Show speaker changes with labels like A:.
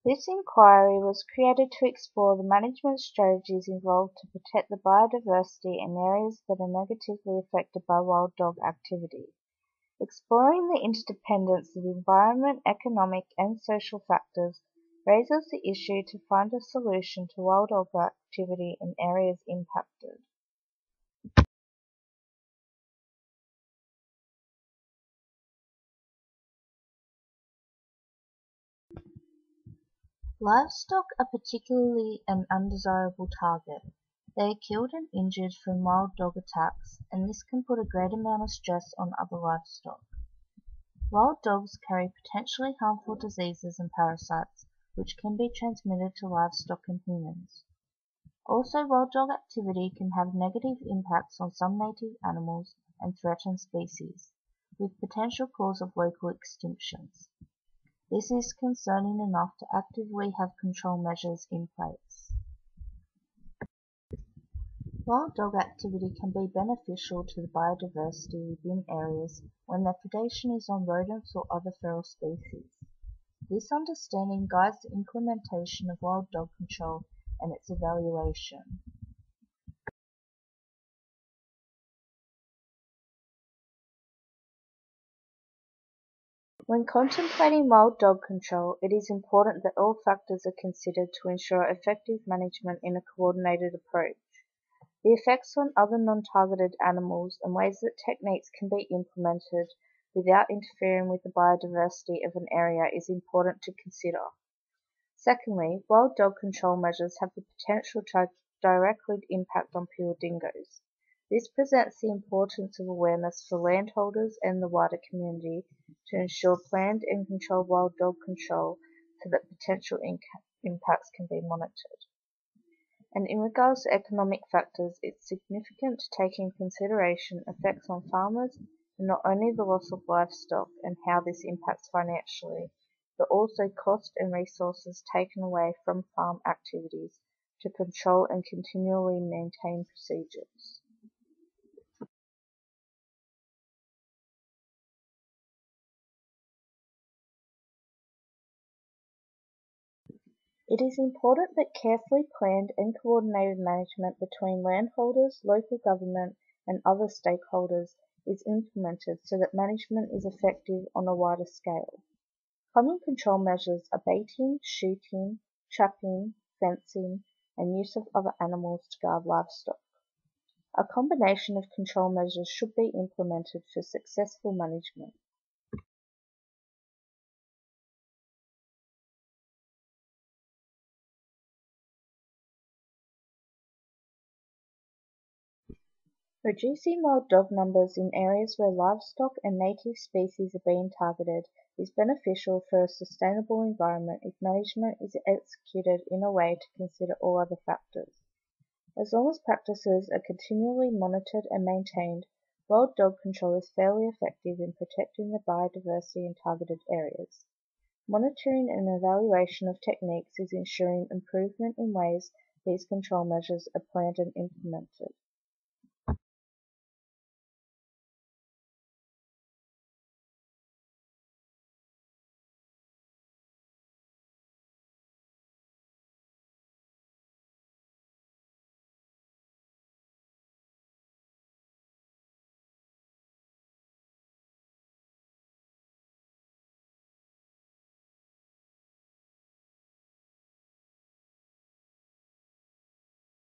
A: This inquiry was created to explore the management strategies involved to protect the biodiversity in areas that are negatively affected by wild dog activity. Exploring the interdependence of environment, economic, and social factors raises the issue to find a solution to wild dog activity in areas impacted. Livestock are particularly an undesirable target. They are killed and injured from wild dog attacks, and this can put a great amount of stress on other livestock. Wild dogs carry potentially harmful diseases and parasites, which can be transmitted to livestock and humans. Also, wild dog activity can have negative impacts on some native animals and threatened species, with potential cause of local extinctions. This is concerning enough to actively have control measures in place. Wild dog activity can be beneficial to the biodiversity within areas when their predation is on rodents or other feral species. This understanding guides the implementation of wild dog control and its evaluation. When contemplating wild dog control, it is important that all factors are considered to ensure effective management in a coordinated approach. The effects on other non-targeted animals and ways that techniques can be implemented without interfering with the biodiversity of an area is important to consider. Secondly, wild dog control measures have the potential to directly impact on pure dingoes. This presents the importance of awareness for landholders and the wider community to ensure planned and controlled wild dog control so that potential impacts can be monitored. And in regards to economic factors, it's significant to take in consideration effects on farmers and not only the loss of livestock and how this impacts financially, but also cost and resources taken away from farm activities to control and continually maintain procedures. It is important that carefully planned and coordinated management between landholders, local government, and other stakeholders is implemented so that management is effective on a wider scale. Common control measures are baiting, shooting, trapping, fencing, and use of other animals to guard livestock. A combination of control measures should be implemented for successful management. Reducing wild dog numbers in areas where livestock and native species are being targeted is beneficial for a sustainable environment if management is executed in a way to consider all other factors. As long as practices are continually monitored and maintained, wild dog control is fairly effective in protecting the biodiversity in targeted areas. Monitoring and evaluation of techniques is ensuring improvement in ways these control measures are planned and implemented.